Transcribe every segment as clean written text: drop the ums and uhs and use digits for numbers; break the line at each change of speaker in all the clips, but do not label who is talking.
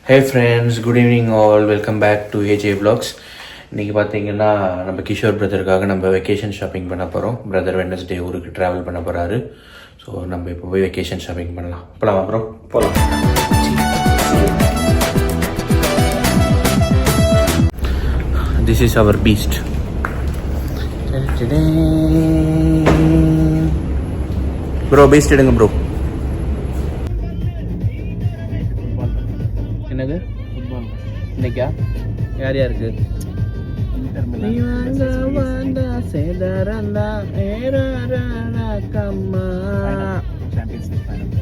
Hey friends, good evening all. Welcome back to AJ vlogs. இன்றைக்கி பார்த்தீங்கன்னா நம்ம கிஷோர் பிரதருக்காக நம்ம வெக்கேஷன் ஷாப்பிங் பண்ண போகிறோம். பிரதர் வெட்னஸ்டே ஊருக்கு ட்ராவல் பண்ண போகிறாரு. ஸோ நம்ம இப்போ போய் வெக்கேஷன் ஷாப்பிங் பண்ணலாம். போகலாம் அப்புறம் போகலாம். This is our beast. Bro beast எடுங்க ப்ரோ. என்னது இன்னைக்கா யார் யாருக்கு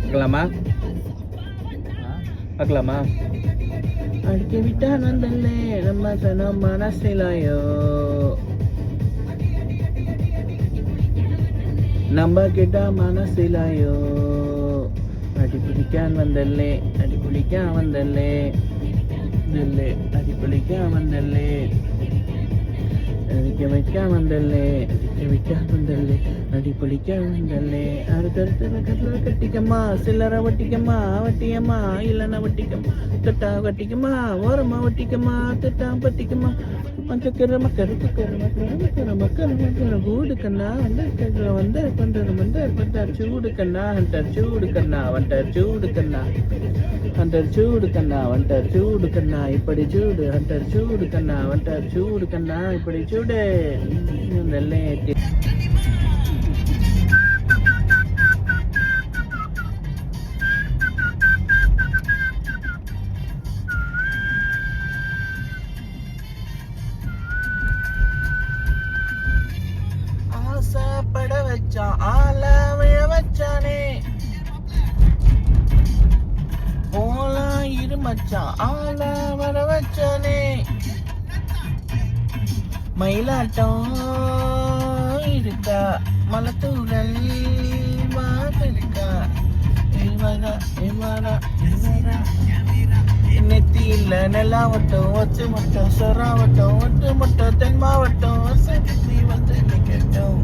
பார்க்கலாமா பார்க்கலாமா அடிக்க விட்டா நந்தல்லே நம்ம சனம் மனசிலாயோ நம்ம கிட்ட மனசிலாயோ அடி பிடிக்கான் வந்தல்லே அடி பிடிக்கான் வந்தல்லே நெல்லே அடி பிடிக்கான் வந்தல்லே அடிக்க வைக்க வந்தல்லே அடிக்க வைக்க வந்தல்லே அடி பிடிக்க வந்தல்லே அடுத்தடுத்து கட்டில் கட்டிக்கம்மா சில்லறை வட்டிக்கம்மா வட்டியம்மா இல்லைன்னா வட்டிக்கம்மா தொட்டா வட்டிக்கம்மா ஓரமா வட்டிக்கம்மா தொட்டா பட்டிக்கம்மா மக்கர மக்கரு மக்கர மக்கர மக்கர மக்கர மக்கர கூடு கண்ணா வந்த வந்த பண்றது வந்தார் சூடு கண்ணா வந்தார் சூடு கண்ணா வந்தார் சூடு கண்ணா வந்தார் சூடு கண்ணா வந்தார் சூடு கண்ணா இப்படி சூடு வந்தார் சூடு கண்ணா வந்தார் சூடு கண்ணா இப்படி சூடு நெல்லே பட வச்சான் ஆள விழ வச்சானே போலாம் இரு மச்சான் ஆள வர வச்சானே மயிலாட்டம் இருக்கா மலத்தூரல் இருக்கா நெத்தியில் நெல்லாவட்டம் ஒச்சு மட்டம் சொராவட்டம் ஒட்டு மட்டம் தென் மாவட்டம் வந்து கேட்டோம்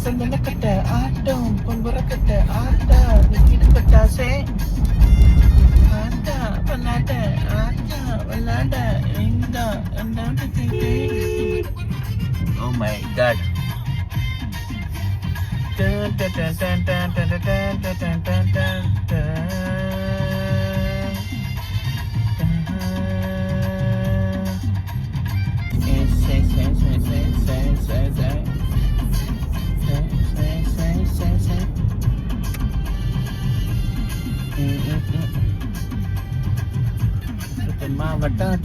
சந்தன கட்ட ஆட்டம் பொன்புற கட்ட ஆட்டா நிக்கிட்டு பட்டாசே ஆட்டா பண்ணாட்ட ஆட்டா விளாட இந்த ஓ மை காட் மாவட்டம்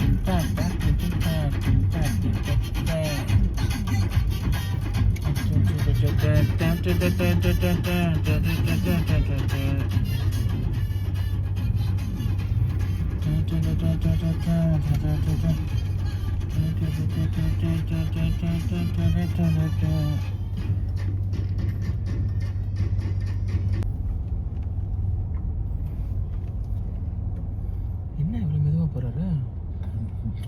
என்ன இவ்வளோ மெதுவாக போகிறாரு?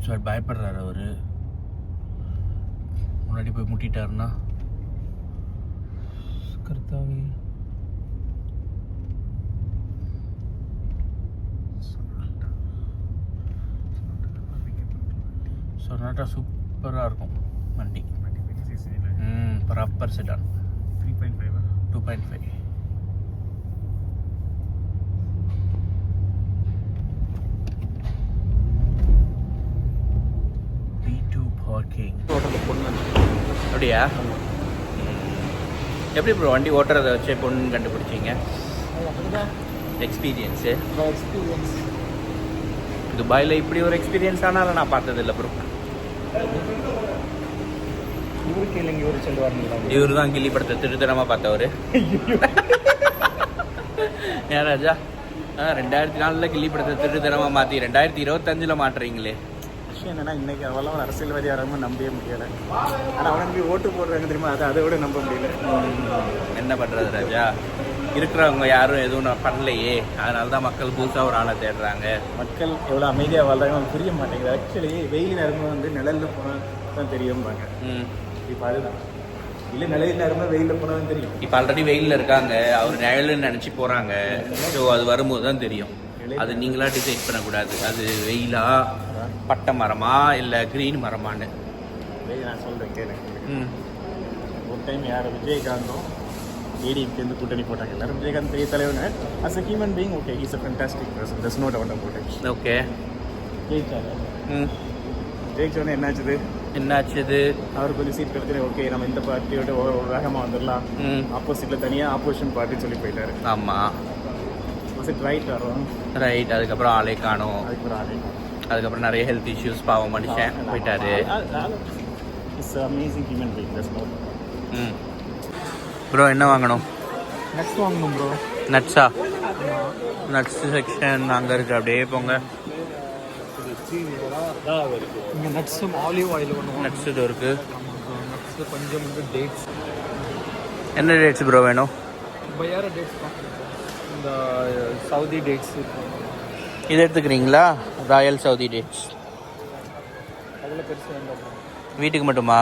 சார் பயப்படுறாரு அவரு. முன்னாடி போய் முட்டிட்டாருன்னா கர்த்தாவே. சொன்னாட்டா சூப்பராக இருக்கும் வண்டி. Proper sedan 3.5 2.5 parking. அப்படியா? எப்படி ப்ரோ வண்டி ஓட்டுறதை வச்சு பொண்ணு கண்டுபிடிச்சிங்க? எக்ஸ்பீரியன்ஸு துபாயில் இப்படி ஒரு எக்ஸ்பீரியன்ஸ் ஆனாலும் நான் பார்த்ததில்லை ப்ரோ. இவருக்கு இல்லைங்க, இவர் சொல்லுவாருங்களா? இவர் தான் கிள்ளி படத்தை திருத்தரமாக பார்த்தவர். ஏன் ராஜா 2004 கிள்ளி படத்தை திருத்தரமாக மாற்றி 2025 மாட்டுறீங்களே. விஷயம் என்னன்னா, இன்னைக்கு அவ்வளோ ஒரு அரசியல்வாதி யாராவது நம்பவே முடியலை. ஆனால் அவனை நம்பி ஓட்டு போடுறாங்க தெரியுமா, அதை விட நம்ப முடியல. என்ன பண்ணுறது ராஜா, இருக்கிறவங்க யாரும் எதுவும் பண்ணலையே, அதனால தான் மக்கள் புதுசாக ஒரு ஆளை தேடுறாங்க. மக்கள் எவ்வளோ அமைதியாக வாழ்றாங்க புரிய மாட்டேங்குது. ஆக்சுவலி வெயில் நேரமும் வந்து நிழலில் போனால் தான் தெரியும்பாங்க. இப்போ அதுதான்
இல்லை நிலையில் நேரமாக வெயிலில் போனால் தெரியும்.
இப்போ ஆல்ரெடி வெயிலில் இருக்காங்க, அவர் நிழல்னு நினச்சி போகிறாங்க. ஸோ அது வரும்போது தான் தெரியும். அது நீங்களாக டிசைட் பண்ணக்கூடாது, அது வெயிலா பட்டை மரமா இல்லை க்ரீன் மரமான்னு.
நான் சொல்கிறேன் கேளு. ஒரு டைம் யார் விஜயகாந்தும் ஏடிஎம்கேருந்து கூட்டணி போட்டாங்க. எல்லாரும் விஜயகாந்த் பெரிய தலைவன். As a human being okay, is a fantastic person, that's no doubt about it.
Okay,
ஜெயிச்சாரு. ஜெயிச்சோடனே
என்னாச்சுது?
அவர் கொஞ்சம் சீட் கிடைச்சது. ஓகே, நம்ம இந்த பார்ட்டியோட வேகமாக வந்துடலாம், ஆப்போசிட்டில் தனியாக ஆப்போசிஷன் பார்ட்டின்னு சொல்லி போயிட்டாரு.
ஆமாம்,
ரைட் வரும்.
ரைட். அதுக்கப்புறம் ஆளே காணும். அதுக்கப்புறம் நிறைய ஹெல்த் இஷ்யூஸ், பாவம் மனுஷன் போயிட்டாரு. ப்ரோ என்ன வாங்கணும்?
நட்ஸ் வாங்கணும் ப்ரோ.
நட்ஸா? நட்ஸ் செக்ஷன் அங்கே இருக்குது, அப்படியே போங்க.
இங்கே நட்ஸும் ஆலிவ் ஆயில் ஒன்று.
நட்ஸ் இது இருக்குது.
நட்ஸு கொஞ்சம் வந்து டேட்ஸ்.
என்ன டேட்ஸ் ப்ரோ வேணும்?
வேற டேட்ஸ் தான், இந்த சவுதி டேட்ஸ்.
இது எடுத்துக்கிறீங்களா? Royal Saudi dates.
அதில் பெருசு வேண்டாம்.
வீட்டுக்கு மட்டுமா?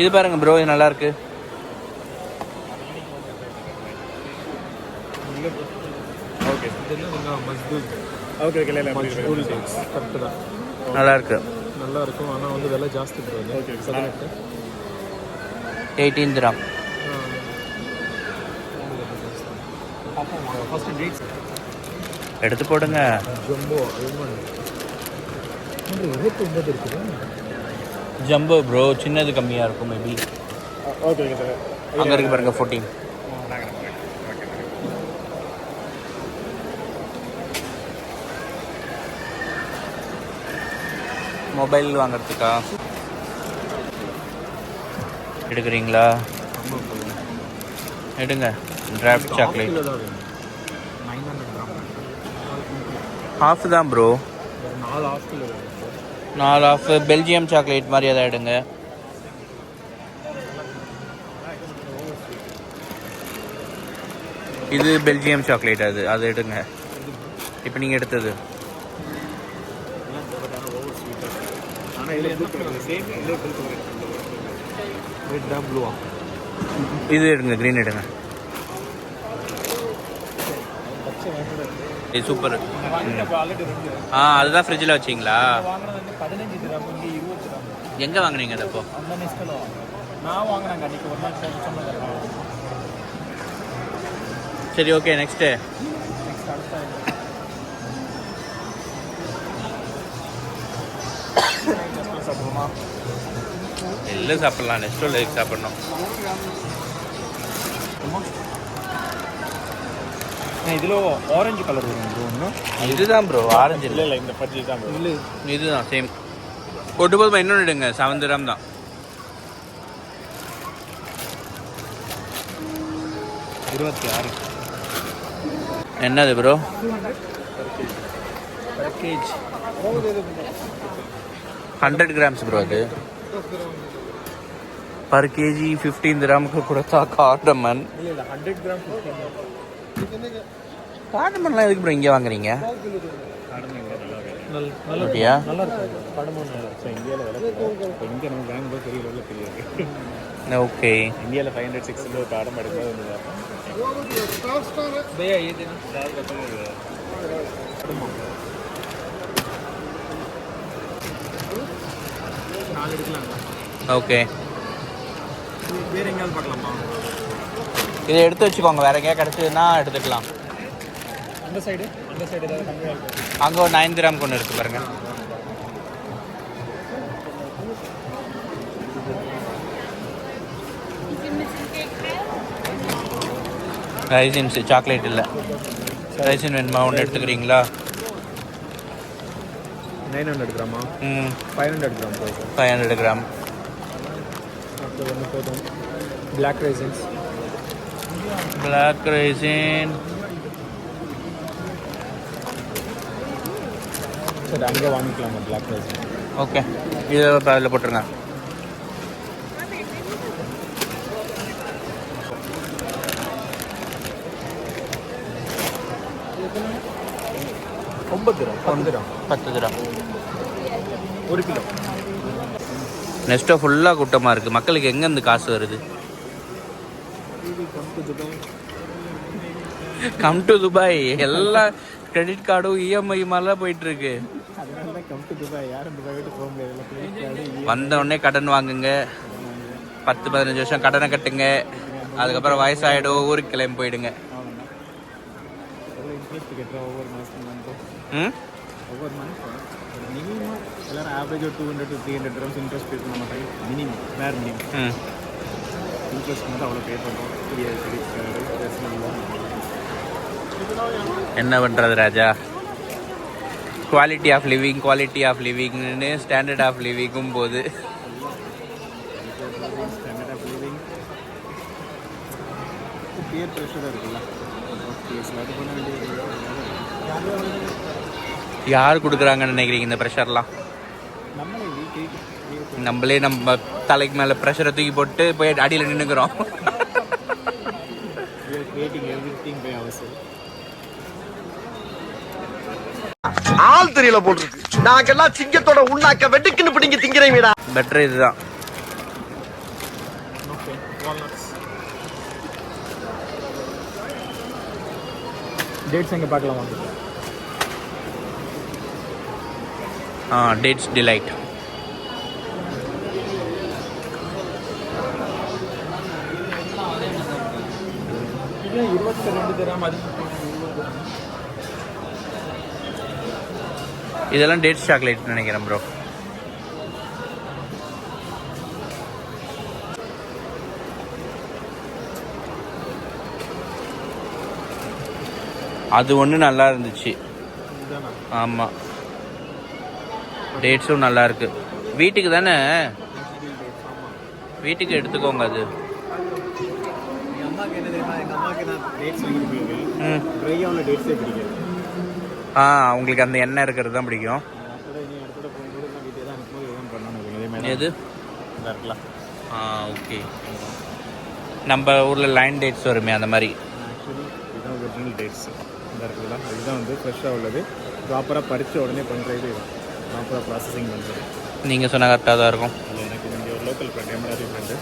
இது பாருங்க ப்ரோ, இது நல்லா இருக்கு.
ஓகே, ஓகே ஓகே, கரெக்டு தான்.
நல்லா இருக்கு,
நல்லா இருக்கும். ஆனால் வந்து விலை ஜாஸ்தி bro. Okay,
18 dirham.
First dates
எடுத்து போடுங்க.
ஜம்போ இருக்குது.
ஜம்போ ப்ரோ, சின்னது கம்மியாக இருக்கும் மேபி.
Okay okay sir.
அங்கே இருக்கு பாருங்க 14. மொபைல் வாங்கிறதுக்கா எடுக்கிறீங்களா? எடுங்க. Draft chocolate
900 gram.
ஹாஃப் தான் bro.
4 off kilo.
4 off Belgium chocolate மாதிரி எதாவது எடுங்க. இது பெல்ஜியம் சாக்லேட், அது எடுங்க. இப்போ நீங்கள் எடுத்தது இது எடுங்க, க்ரீன் எடுங்க. இது சூப்பர். அதுதான் ஃப்ரிட்ஜில் வச்சிங்களா? எங்கே வாங்கினீங்க அது? அப்போ
நான் வாங்கினாங்க அன்றைக்கி ஒரு நாள்.
சரி, ஓகே. நெக்ஸ்ட்டு எல்லாம் சாப்பிட்லாம். நெக்ஸ்ட் உள்ள சாப்பிட்ணும்.
இதில் ஆரஞ்சு கலர் வரும் ப்ரோ. ஒன்று
இதுதான் ப்ரோ, ஆரஞ்சு இல்லை.
இல்லை, இந்த பஜ்ஜி தான் ப்ரோ. இல்லை,
இதுதான் சேம். கொட்டு போதுமா? இன்னொன்று எடுங்க. 7 dirham தான். என்னது ப்ரோ?
Package
100 grams bro. அது பர் கேஜி 15 dirhamக்கு கொடுத்தா கார்டமன்.
இல்லை 100 கிராம்.
கார்டமன்லாம் எதுக்கு ப்ரோ இங்கே வாங்குறீங்க?
நல்லா நல்லா இருக்கும். கார்டமன் நல்லா இருக்கும். இந்தியாவில் விலை இங்கே நம்ம வாங்கும்போது பெரிய லெவலில் தெரியாது.
ஓகே.
இந்தியாவில் 500 600 கார்டம் எடுக்கும்போது வந்து
ஓகே.
வேறு எங்கேயாவது பார்க்கலாமா?
இதை எடுத்து வச்சுக்கோங்க, வேற எங்கேயா கிடச்சதுன்னா எடுத்துக்கலாம்.
அந்த சைடு ஏதாவது
அங்கே ஒரு 9 dirham ஒன்று இருக்குது பாருங்க. ரைசின்ஸ் சாக்லேட் இல்லை. ரைசின் வேணுமா? ஒன்று எடுத்துக்கிறீங்களா?
900 கிராமா? 500 கிராம்.
500 கிராம்.
அடுத்து ஒன்று போதும். Black raisins.
பிளாக் ரைசின்
சரி, அங்கே வாங்கிக்கலாமா பிளாக் ரைசின்?
ஓகே, இதை அதில் போட்டுருங்க.
$10
10 dirham.
1 கிலோ.
நெக்ஸ்ட்டோ ஃபுல்லாக கூட்டமாக இருக்குது. மக்களுக்கு எங்கேருந்து காசு வருது? Come to Dubai. எல்லாம் கிரெடிட் கார்டும் இஎம்ஐ மாதிரிலாம் போயிட்டுருக்கு.
அதனால தான் கம் டு துபாய். யாரும் துபாய் விட்டு போக முடியாது. கிரெடிட் கார்டு
வந்த உடனே கடன் வாங்குங்க, 10-15 வருஷம் கடனை கட்டுங்க, அதுக்கப்புறம் வயசாகிடும், ஊருக்கு கிளம்பி போயிடுங்க.
இன்ட்ரெஸ்ட் கட்டுறோம் ஒவ்வொரு மாதம்.
ம்
ஒவ்வொரு மாதம் மினிமம் எல்லாரும் ஆவரேஜாக 200 to 300 dirhams இன்ட்ரெஸ்ட் பே பண்ண மாட்டாங்க. மினிமம் வேறு மினிமம்
ம்
இன்ட்ரெஸ்ட் மட்டும் அவ்வளோ பே பண்ணுறோம். Credit card personal loan.
என்ன பண்ணுறது ராஜா? குவாலிட்டி ஆஃப் லிவிங்னு ஸ்டாண்டர்ட் ஆஃப் லிவிங்கும் போது
ஸ்டாண்டர்ட் ஆஃப் லிவிங் பியர் ப்ரெஷராக இருக்குல்ல. அது பண்ண வேண்டியது.
யார் கொடுக்குறாங்கன்னு நினைக்கிறீங்க இந்த ப்ரெஷர்லாம்? நம்மளே நம்ம தலைக்கு மேலே ப்ரெஷரை தூக்கி போட்டு போய் அடியில் நின்றுக்கிறோம்.
ஆள் தெரியல போட்டுருக்கு. நாங்கெல்லாம் சிங்கத்தோட உண்ணாக்க வெட்டுக்குன்னு பிடிங்க திங்கிறீங்கடா.
பெட்டர் இதுதான்.
டேட்ஸ் எங்கே பார்க்கலாமா?
Dates delight.
இது 22 dirham. அது
இதெல்லாம் டேட்ஸ் சாக்லேட் நினைக்கிறேன் ப்ரோ. அது ஒன்று நல்லா இருந்துச்சு. ஆமாம், டேட்ஸும் நல்லா இருக்கு. வீட்டுக்கு தானே, வீட்டுக்கு எடுத்துக்கோங்க. அது
எங்கள் அம்மாவுக்கு என்ன தெரியுமா? எங்கள் அம்மாவுக்கு நான் டேட்ஸ் வாங்கிட்டு போயிருக்கேன். ட்ரையாக உள்ள டேட்ஸே பிடிக்காது.
உங்களுக்கு அந்த எண்ணெய் இருக்கிறது தான் பிடிக்கும்.
அடுத்த போகும்போது நான் வீட்டை தான் அனுப்பும்போது எதுவும் பண்ணணும்.
எது
இதாக இருக்கலாம்.
ஓகே. நம்ம ஊரில் லைன் டேட்ஸ் வருமே அந்த மாதிரி.
ஆக்சுவலி இதுதான் ஒரிஜினல் டேட்ஸ். இந்த இருக்குல்ல, இதுதான் வந்து ஃப்ரெஷ்ஷாக உள்ளது. ப்ராப்பராக பறித்து உடனே பண்ணுறது. ப்ராப்பராக ப்ராசஸிங் பண்ணுறது.
நீங்கள் சொன்ன கரெக்டாக தான் இருக்கும்.
இல்லை, எனக்கு இங்கே ஒரு லோக்கல் ஃப்ரெண்ட், எம்ஆர்ஐ ஃப்ரெண்டு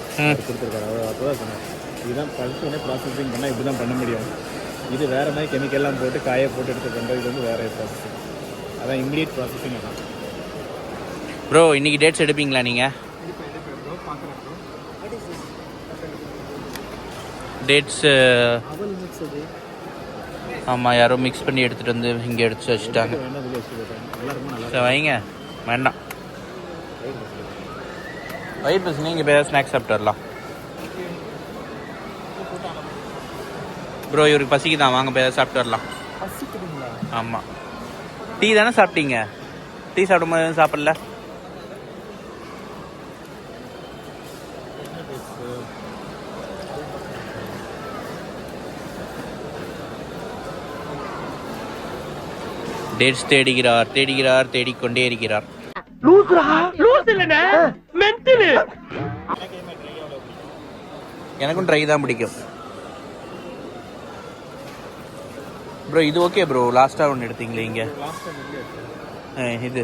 கொடுத்துருக்காரு. அவர் அப்போ தான் சொன்னார், இதுதான் பறித்து உடனே ப்ராசஸிங் பண்ணால் இப்படி தான் பண்ண முடியும். இது வேறு மாதிரி கெமிக்கல்லாம் போட்டு காய போட்டு எடுத்து பண்ணுறது. இது வந்து வேறு ப்ராசஸிங். அதான் இம்மிடியட் ப்ராசஸிங். அதான்
ப்ரோ. இன்றைக்கி டேட்ஸ் எடுப்பீங்களா நீங்கள்? டேட்ஸு ஆமாம், யாரோ மிக்ஸ் பண்ணி எடுத்துகிட்டு வந்து இங்கே எடுத்து வச்சுட்டாங்க. சரி வைங்க, வேண்டாம். ஒயிட் பஸ் நீங்கள் போய் ஸ்நாக்ஸ் சாப்பிட்டு வரலாம். ப்ரோ இவருக்கு பசிக்கு தான், வாங்க போய் சாப்பிட்டு வரலாம். ஆமாம், டீ தானே சாப்பிட்டீங்க? டீ சாப்பிடும்போது எதுவும் சாப்பிடல? டேட்ஸ் தேடுகிறார், தேடிக்கொண்டே இருக்கிறார். எனக்கும் ட்ரை தான் பிடிக்கும் ப்ரோ. இது ஓகே ப்ரோ. லாஸ்ட்டாக ஒன்று எடுத்தீங்களே இங்கே, இது